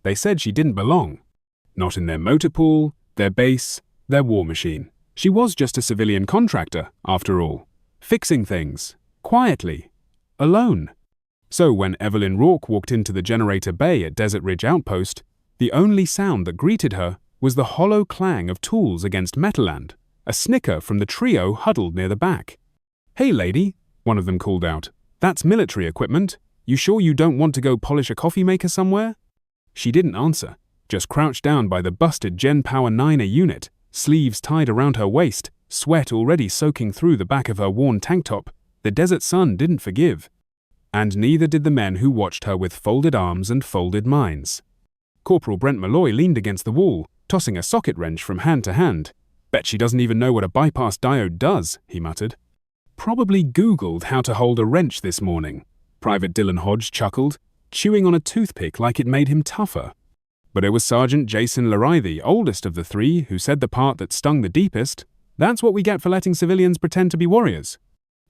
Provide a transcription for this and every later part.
They said she didn't belong. Not in their motor pool, their base, their war machine. She was just a civilian contractor, after all, fixing things, quietly, alone. So when Evelyn Rourke walked into the generator bay at Desert Ridge Outpost, the only sound that greeted her was the hollow clang of tools against metalland, a snicker from the trio huddled near the back. "Hey lady," one of them called out, "that's military equipment. You sure you don't want to go polish a coffee maker somewhere?" She didn't answer, just crouched down by the busted Gen Power 9A unit, sleeves tied around her waist, sweat already soaking through the back of her worn tank top. The desert sun didn't forgive. And neither did the men who watched her with folded arms and folded minds. Corporal Brent Malloy leaned against the wall, tossing a socket wrench from hand to hand. "Bet she doesn't even know what a bypass diode does," he muttered. "Probably Googled how to hold a wrench this morning," Private Dylan Hodge chuckled, chewing on a toothpick like it made him tougher. But it was Sergeant Jason Larai, the oldest of the three, who said the part that stung the deepest. "That's what we get for letting civilians pretend to be warriors."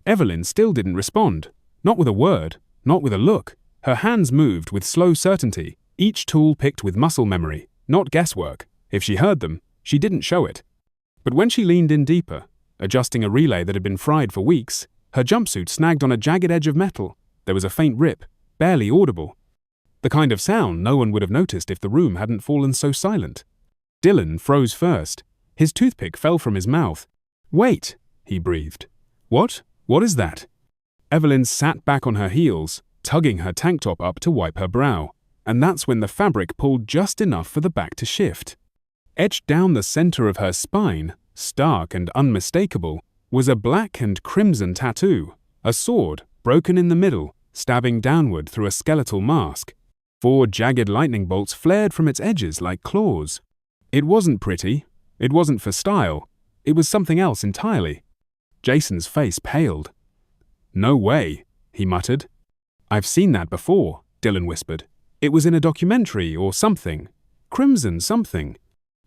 Evelyn still didn't respond. Not with a word, not with a look. Her hands moved with slow certainty, each tool picked with muscle memory, not guesswork. If she heard them, she didn't show it. But when she leaned in deeper, adjusting a relay that had been fried for weeks, her jumpsuit snagged on a jagged edge of metal. There was a faint rip, barely audible. The kind of sound no one would have noticed if the room hadn't fallen so silent. Dylan froze first. His toothpick fell from his mouth. "Wait," he breathed. "What? What is that?" Evelyn sat back on her heels, tugging her tank top up to wipe her brow, and that's when the fabric pulled just enough for the back to shift. Etched down the center of her spine, stark and unmistakable, was a black and crimson tattoo, a sword broken in the middle, stabbing downward through a skeletal mask. 4 jagged lightning bolts flared from its edges like claws. It wasn't pretty, it wasn't for style, it was something else entirely. Jason's face paled. "No way," he muttered. "I've seen that before," Dylan whispered. "It was in a documentary or something. Crimson something."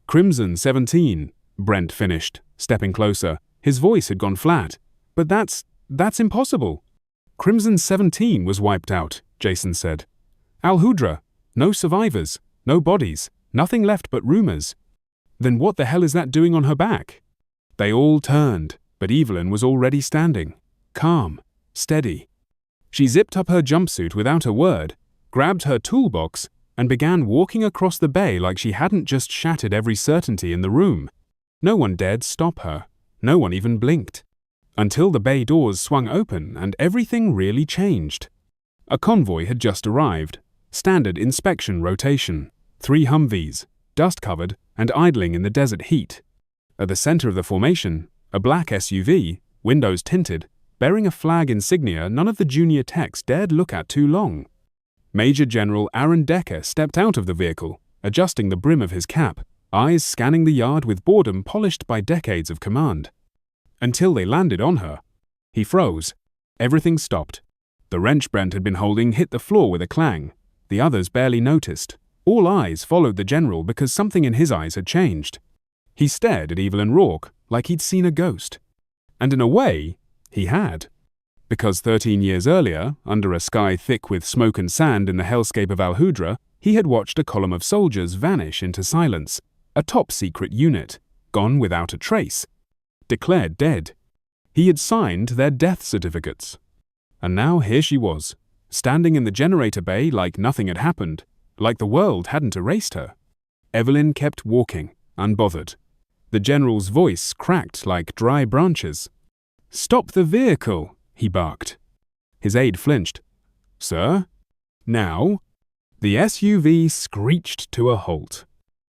"Crimson 17, Brent finished, stepping closer. His voice had gone flat. "But that's impossible." "Crimson 17 was wiped out," Jason said. "Al-Hudra. No survivors, no bodies, nothing left but rumors." "Then what the hell is that doing on her back?" They all turned, but Evelyn was already standing, calm, steady. She zipped up her jumpsuit without a word, grabbed her toolbox, and began walking across the bay like she hadn't just shattered every certainty in the room. No one dared stop her. No one even blinked. Until the bay doors swung open and everything really changed. A convoy had just arrived. Standard inspection rotation. 3 Humvees, dust-covered and idling in the desert heat. At the center of the formation, a black SUV, windows tinted, bearing a flag insignia none of the junior techs dared look at too long. Major General Aaron Decker stepped out of the vehicle, adjusting the brim of his cap, eyes scanning the yard with boredom polished by decades of command. Until they landed on her. He froze. Everything stopped. The wrench Brent had been holding hit the floor with a clang. The others barely noticed. All eyes followed the general because something in his eyes had changed. He stared at Evelyn Rourke like he'd seen a ghost. And in a way, he had. Because 13 years earlier, under a sky thick with smoke and sand in the hellscape of Al-Hudra, he had watched a column of soldiers vanish into silence. A top-secret unit, gone without a trace. Declared dead. He had signed their death certificates. And now here she was, standing in the generator bay like nothing had happened, like the world hadn't erased her. Evelyn kept walking, unbothered. The general's voice cracked like dry branches. "Stop the vehicle," he barked. His aide flinched. "Sir?" "Now?" The SUV screeched to a halt.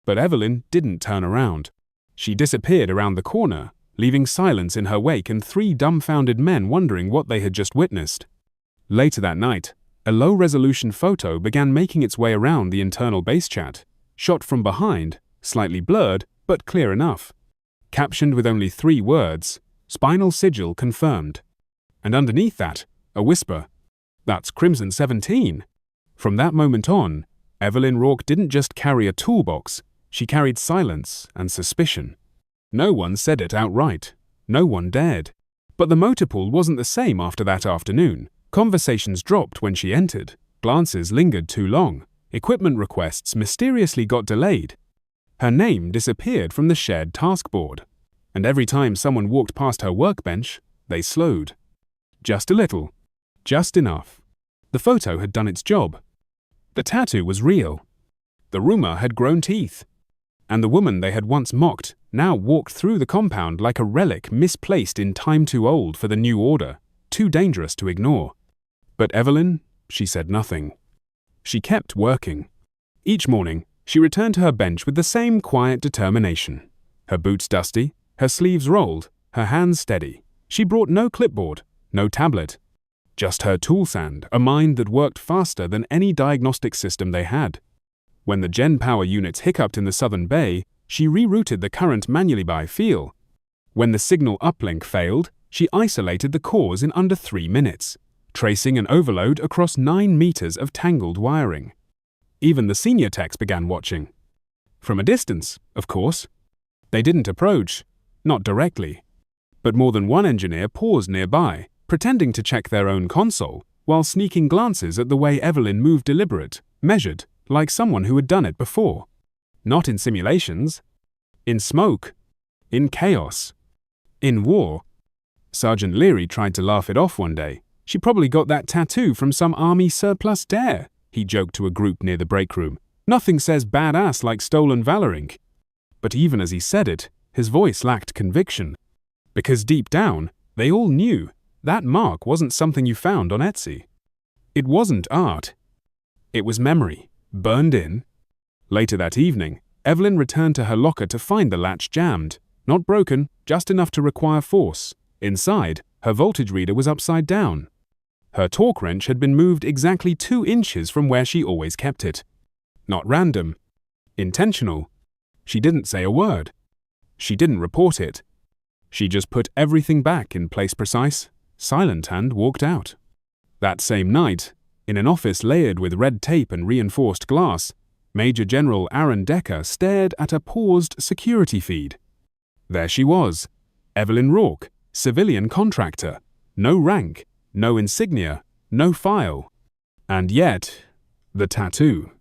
But Evelyn didn't turn around. She disappeared around the corner, leaving silence in her wake and 3 dumbfounded men wondering what they had just witnessed. Later that night, a low-resolution photo began making its way around the internal base chat, shot from behind, slightly blurred, but clear enough. Captioned with only 3 words, "Spinal sigil confirmed." And underneath that, a whisper, "That's Crimson 17. From that moment on, Evelyn Rourke didn't just carry a toolbox, she carried silence and suspicion. No one said it outright. No one dared. But the motor pool wasn't the same after that afternoon. Conversations dropped when she entered. Glances lingered too long. Equipment requests mysteriously got delayed. Her name disappeared from the shared task board, and every time someone walked past her workbench, they slowed. Just a little. Just enough. The photo had done its job. The tattoo was real. The rumor had grown teeth. And the woman they had once mocked now walked through the compound like a relic misplaced in time too old for the new order, too dangerous to ignore. But Evelyn, she said nothing. She kept working. Each morning, she returned to her bench with the same quiet determination. Her boots dusty, her sleeves rolled, her hands steady. She brought no clipboard, no tablet. Just her tool sand, a mind that worked faster than any diagnostic system they had. When the gen power units hiccuped in the southern bay, she rerouted the current manually by feel. When the signal uplink failed, she isolated the cause in under 3 minutes, tracing an overload across 9 meters of tangled wiring. Even the senior techs began watching. From a distance, of course. They didn't approach, not directly. But more than one engineer paused nearby, pretending to check their own console, while sneaking glances at the way Evelyn moved deliberate, measured, like someone who had done it before. Not in simulations. In smoke. In chaos. In war. Sergeant Leary tried to laugh it off one day. She probably got that tattoo from some army surplus dare, he joked to a group near the break room. Nothing says badass like stolen valor ink. But even as he said it, his voice lacked conviction. Because deep down, they all knew that mark wasn't something you found on Etsy. It wasn't art. It was memory, burned in. Later that evening, Evelyn returned to her locker to find the latch jammed. Not broken, just enough to require force. Inside, her voltage reader was upside down. Her torque wrench had been moved exactly 2 inches from where she always kept it. Not random. Intentional. She didn't say a word. She didn't report it. She just put everything back in place precise, silent, and walked out. That same night, in an office layered with red tape and reinforced glass, Major General Aaron Decker stared at a paused security feed. There she was, Evelyn Rourke, civilian contractor. No rank, no insignia, no file. And yet, the tattoo.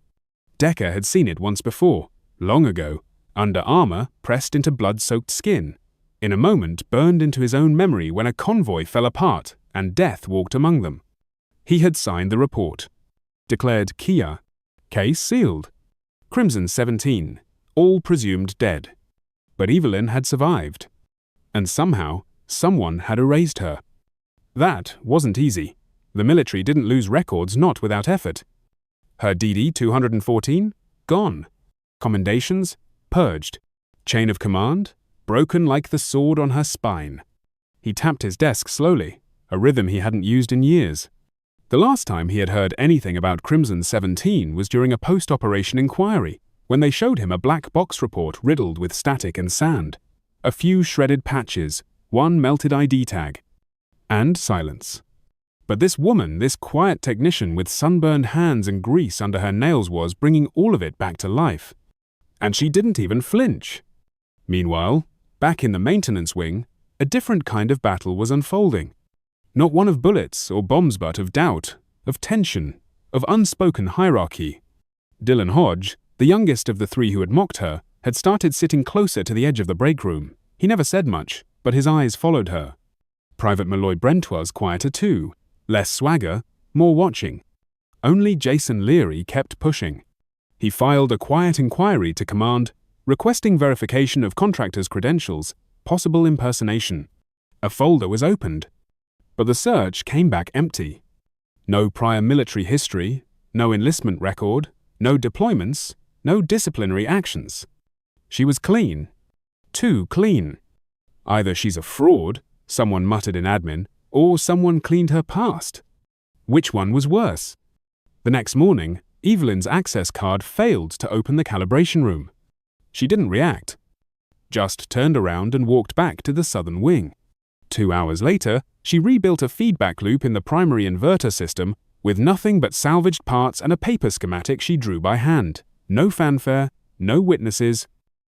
Decker had seen it once before, long ago, under armor pressed into blood-soaked skin. In a moment burned into his own memory when a convoy fell apart and death walked among them. He had signed the report. Declared Kia. Case sealed. Crimson 17. All presumed dead. But Evelyn had survived. And somehow, someone had erased her. That wasn't easy. The military didn't lose records not without effort. Her DD 214? Gone. Commendations? Purged. Chain of command? Broken like the sword on her spine. He tapped his desk slowly, a rhythm he hadn't used in years. The last time he had heard anything about Crimson 17 was during a post-operation inquiry, when they showed him a black box report riddled with static and sand. A few shredded patches, one melted ID tag. And silence. But this woman, this quiet technician with sunburned hands and grease under her nails was bringing all of it back to life. And she didn't even flinch. Meanwhile, back in the maintenance wing, a different kind of battle was unfolding. Not one of bullets or bombs but of doubt, of tension, of unspoken hierarchy. Dylan Hodge, the youngest of the 3 who had mocked her, had started sitting closer to the edge of the break room. He never said much, but his eyes followed her. Private Malloy Brent was quieter too, less swagger, more watching. Only Jason Leary kept pushing. He filed a quiet inquiry to command, requesting verification of contractor's credentials, possible impersonation. A folder was opened, but the search came back empty. No prior military history, no enlistment record, no deployments, no disciplinary actions. She was clean. Too clean. Either she's a fraud, someone muttered in admin, or someone cleaned her past. Which one was worse? The next morning, Evelyn's access card failed to open the calibration room. She didn't react. Just turned around and walked back to the southern wing. 2 hours later, she rebuilt a feedback loop in the primary inverter system with nothing but salvaged parts and a paper schematic she drew by hand. No fanfare, no witnesses,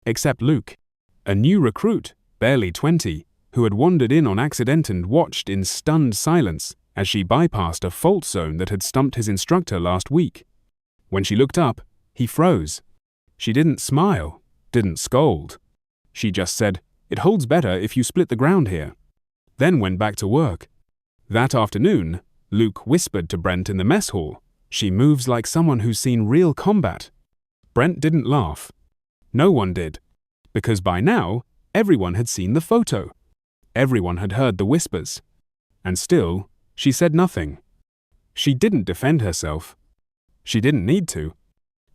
except Luke, a new recruit, barely 20, who had wandered in on accident and watched in stunned silence as she bypassed a fault zone that had stumped his instructor last week. When she looked up, he froze. She didn't smile, didn't scold. She just said, "It holds better if you split the ground here." Then went back to work. That afternoon, Luke whispered to Brent in the mess hall, "She moves like someone who's seen real combat." Brent didn't laugh. No one did. Because by now, everyone had seen the photo. Everyone had heard the whispers. And still, she said nothing. She didn't defend herself. She didn't need to.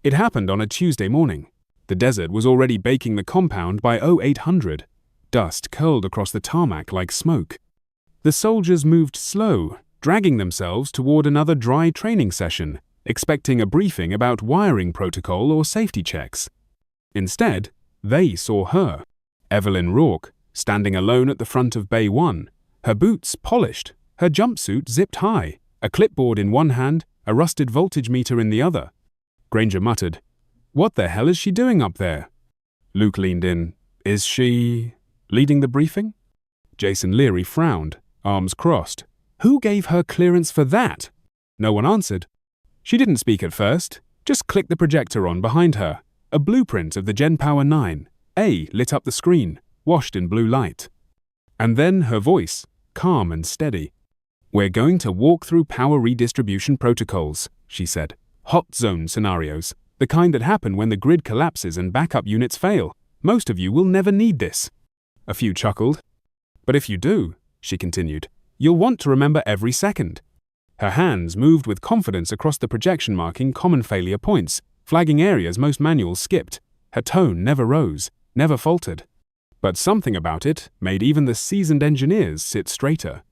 It happened on a Tuesday morning. The desert was already baking the compound by 0800. Dust curled across the tarmac like smoke. The soldiers moved slow, dragging themselves toward another dry training session, expecting a briefing about wiring protocol or safety checks. Instead, they saw her, Evelyn Rourke, standing alone at the front of Bay 1, her boots polished, her jumpsuit zipped high, a clipboard in one hand, a rusted voltage meter in the other. Granger muttered, "What the hell is she doing up there?" Luke leaned in. "Is she leading the briefing?" Jason Leary frowned, arms crossed. "Who gave her clearance for that?" No one answered. She didn't speak at first, just clicked the projector on behind her. A blueprint of the GenPower 9, A, lit up the screen, washed in blue light. And then her voice, calm and steady. "We're going to walk through power redistribution protocols," she said. "Hot zone scenarios, the kind that happen when the grid collapses and backup units fail. Most of you will never need this." A few chuckled. "But if you do," she continued, "you'll want to remember every second." Her hands moved with confidence across the projection marking common failure points, flagging areas most manuals skipped. Her tone never rose, never faltered. But something about it made even the seasoned engineers sit straighter.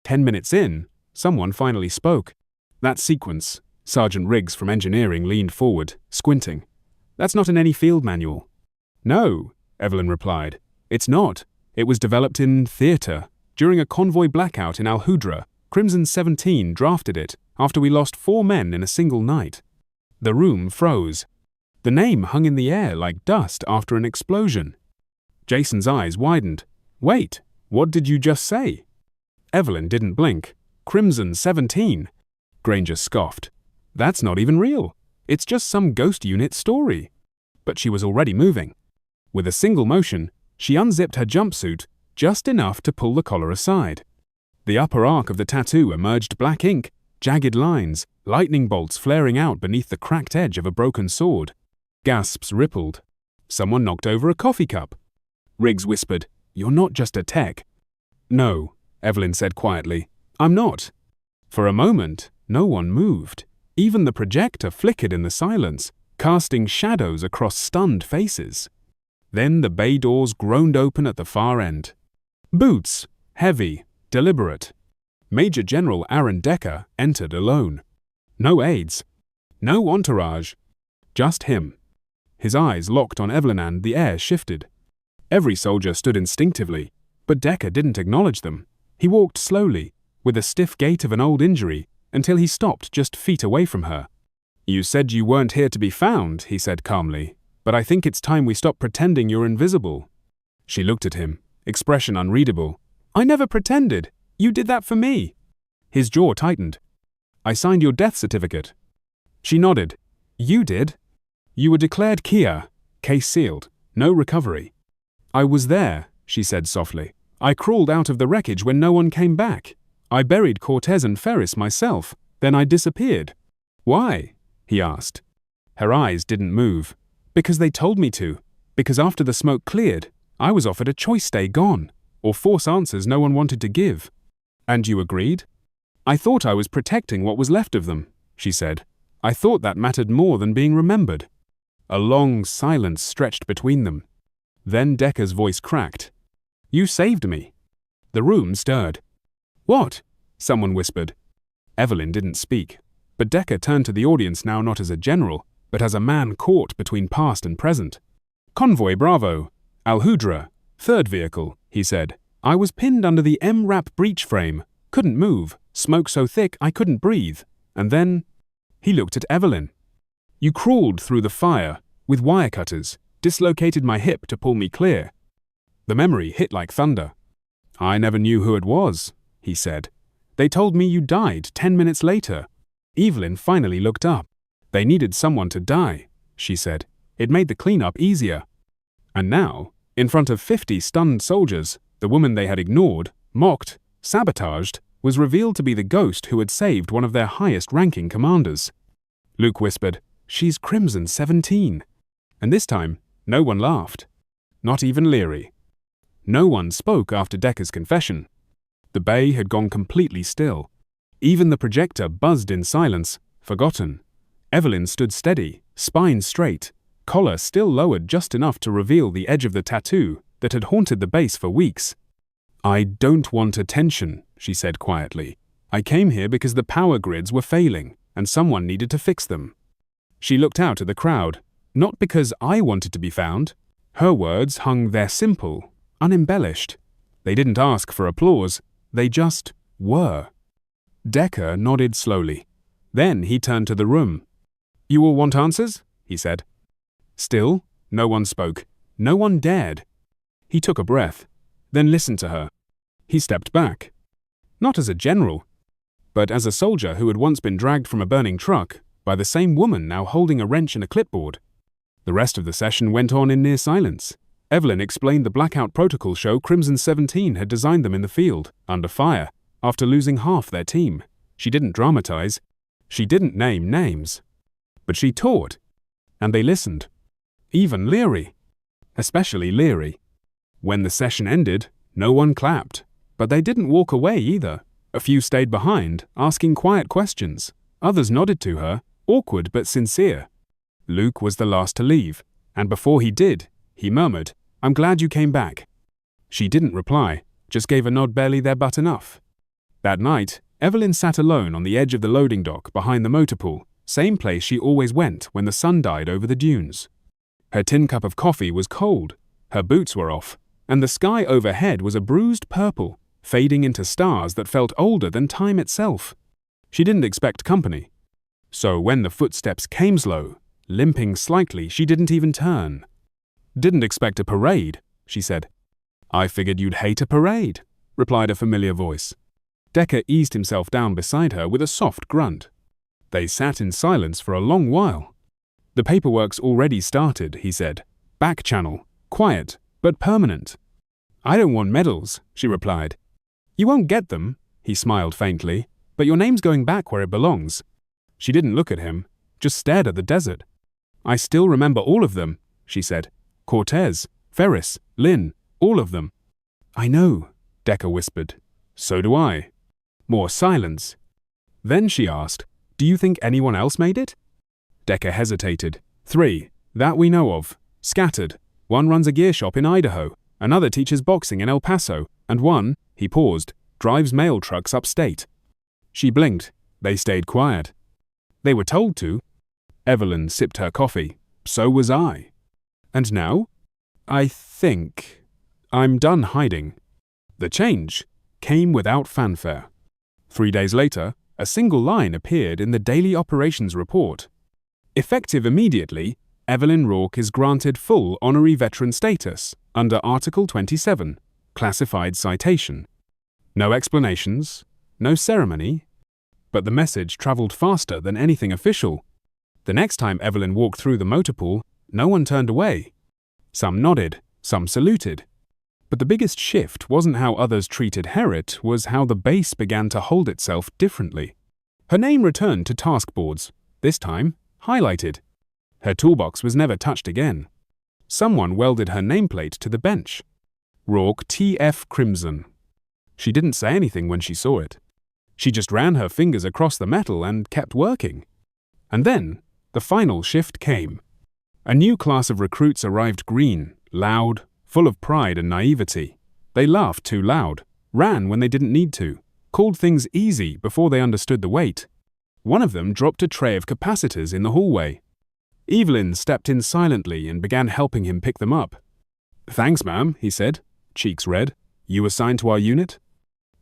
10 minutes in, someone finally spoke. That sequence, Sergeant Riggs from engineering leaned forward, squinting. "That's not in any field manual." "No," Evelyn replied. "It's not. It was developed in theater. During a convoy blackout in Al-Hudra, Crimson 17 drafted it after we lost 4 men in a single night." The room froze. The name hung in the air like dust after an explosion. Jason's eyes widened. "Wait, what did you just say?" Evelyn didn't blink. "Crimson 17. Granger scoffed. "That's not even real. It's just some ghost unit story." But she was already moving. With a single motion, she unzipped her jumpsuit just enough to pull the collar aside. The upper arc of the tattoo emerged black ink, jagged lines, lightning bolts flaring out beneath the cracked edge of a broken sword. Gasps rippled. Someone knocked over a coffee cup. Riggs whispered, "You're not just a tech." "No," Evelyn said quietly. "I'm not." For a moment, no one moved. Even the projector flickered in the silence, casting shadows across stunned faces. Then the bay doors groaned open at the far end. Boots, heavy, deliberate. Major General Aaron Decker entered alone. No aides. No entourage. Just him. His eyes locked on Evelyn and the air shifted. Every soldier stood instinctively, but Decker didn't acknowledge them. He walked slowly, with the stiff gait of an old injury, until he stopped just feet away from her. "You said you weren't here to be found," he said calmly, "but I think it's time we stop pretending you're invisible." She looked at him, expression unreadable. "I never pretended. You did that for me." His jaw tightened. "I signed your death certificate." She nodded. "You did. You were declared Kia, case sealed, no recovery." "I was there," she said softly. "I crawled out of the wreckage when no one came back. I buried Cortez and Ferris myself, then I disappeared." "Why?" he asked. Her eyes didn't move. "Because they told me to. Because after the smoke cleared, I was offered a choice stay gone, or force answers no one wanted to give." "And you agreed?" "I thought I was protecting what was left of them," she said. "I thought that mattered more than being remembered." A long silence stretched between them. Then Decker's voice cracked. "You saved me." The room stirred. "What?" someone whispered. Evelyn didn't speak, but Decker turned to the audience now not as a general, but as a man caught between past and present. "Convoy Bravo, Al-Hudra, third vehicle," he said. "I was pinned under the MRAP breach frame, couldn't move, smoke so thick I couldn't breathe, and then—" He looked at Evelyn. "You crawled through the fire, with wire cutters, dislocated my hip to pull me clear." The memory hit like thunder. "I never knew who it was," he said. "They told me you died 10 minutes later." Evelyn finally looked up. They needed someone to die, she said. It made the cleanup easier. And now, in front of 50 stunned soldiers, the woman they had ignored, mocked, sabotaged, was revealed to be the ghost who had saved one of their highest-ranking commanders. Luke whispered, "She's Crimson 17. And this time, no one laughed. Not even Leary. No one spoke after Decker's confession. The bay had gone completely still. Even the projector buzzed in silence, forgotten. Evelyn stood steady, spine straight, collar still lowered just enough to reveal the edge of the tattoo that had haunted the base for weeks. "I don't want attention," she said quietly. "I came here because the power grids were failing, and someone needed to fix them." She looked out at the crowd, not because I wanted to be found. Her words hung there simple, unembellished. They didn't ask for applause, they just were. Decker nodded slowly. Then he turned to the room. "You all want answers?" he said. Still, no one spoke. No one dared. He took a breath, then listened to her. He stepped back. Not as a general, but as a soldier who had once been dragged from a burning truck by the same woman now holding a wrench and a clipboard. The rest of the session went on in near silence. Evelyn explained the blackout protocol show Crimson 17 had designed them in the field, under fire, after losing half their team. She didn't dramatize. She didn't name names. But she taught. And they listened. Even Leary. Especially Leary. When the session ended, no one clapped. But they didn't walk away either. A few stayed behind, asking quiet questions. Others nodded to her, awkward but sincere. Luke was the last to leave, and before he did, he murmured, "I'm glad you came back." She didn't reply, just gave a nod barely there but enough. That night, Evelyn sat alone on the edge of the loading dock behind the motor pool, same place she always went when the sun died over the dunes. Her tin cup of coffee was cold, her boots were off, and the sky overhead was a bruised purple, fading into stars that felt older than time itself. She didn't expect company. So when the footsteps came slow, limping slightly, she didn't even turn. "Didn't expect a parade," she said. "I figured you'd hate a parade," replied a familiar voice. Decker eased himself down beside her with a soft grunt. They sat in silence for a long while. "The paperwork's already started," he said. "Back channel, quiet, but permanent." "I don't want medals," she replied. "You won't get them," he smiled faintly, "but your name's going back where it belongs." She didn't look at him, just stared at the desert. "I still remember all of them," she said. "Cortez, Ferris, Lynn, all of them." "I know," Decker whispered. "So do I." More silence. Then she asked, "Do you think anyone else made it?" Decker hesitated. "3, that we know of. Scattered. One runs a gear shop in Idaho, another teaches boxing in El Paso, and one," he paused, "drives mail trucks upstate." She blinked. They stayed quiet. "They were told to." Evelyn sipped her coffee. "So was I." "And now?" "I think I'm done hiding." The change came without fanfare. 3 days later, a single line appeared in the daily operations report. Effective immediately, Evelyn Rourke is granted full honorary veteran status under Article 27, classified citation. No explanations, no ceremony, but the message traveled faster than anything official. The next time Evelyn walked through the motor pool, no one turned away. Some nodded, some saluted. But the biggest shift wasn't how others treated Herritt, was how the base began to hold itself differently. Her name returned to task boards, this time highlighted. Her toolbox was never touched again. Someone welded her nameplate to the bench. Rourke TF Crimson. She didn't say anything when she saw it. She just ran her fingers across the metal and kept working. And then, the final shift came. A new class of recruits arrived green, loud, full of pride and naivety. They laughed too loud, ran when they didn't need to, called things easy before they understood the weight. One of them dropped a tray of capacitors in the hallway. Evelyn stepped in silently and began helping him pick them up. "Thanks, ma'am," he said, cheeks red. "You assigned to our unit?"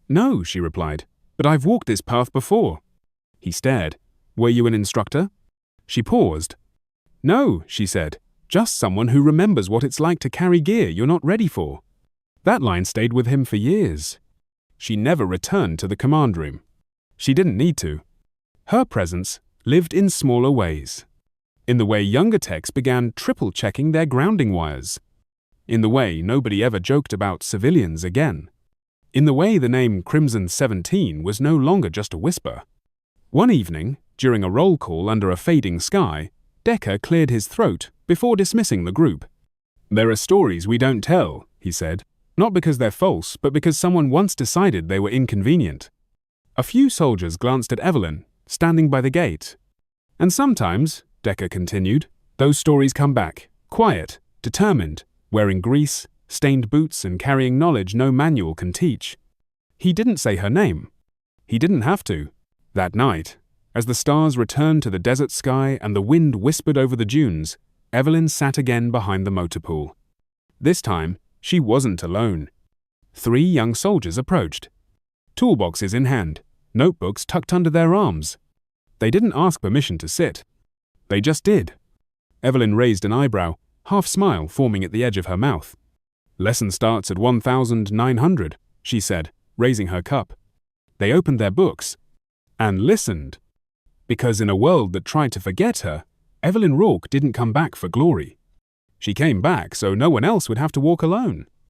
"No," she replied, "but I've walked this path before." He stared. "Were you an instructor?" She paused. "No," she said, "just someone who remembers what it's like to carry gear you're not ready for." That line stayed with him for years. She never returned to the command room. She didn't need to. Her presence lived in smaller ways. In the way younger techs began triple-checking their grounding wires. In the way nobody ever joked about civilians again. In the way the name Crimson 17 was no longer just a whisper. One evening, during a roll call under a fading sky, Decker cleared his throat before dismissing the group. "There are stories we don't tell," he said, "not because they're false, but because someone once decided they were inconvenient." A few soldiers glanced at Evelyn, standing by the gate. "And sometimes," Decker continued, "those stories come back, quiet, determined, wearing grease, stained boots and carrying knowledge no manual can teach." He didn't say her name. He didn't have to. That night, as the stars returned to the desert sky and the wind whispered over the dunes, Evelyn sat again behind the motor pool. This time, she wasn't alone. 3 young soldiers approached. Toolboxes in hand, notebooks tucked under their arms. They didn't ask permission to sit. They just did. Evelyn raised an eyebrow, half-smile forming at the edge of her mouth. "Lesson starts at 1900, she said, raising her cup. They opened their books and listened. Because in a world that tried to forget her, Evelyn Rourke didn't come back for glory. She came back so no one else would have to walk alone.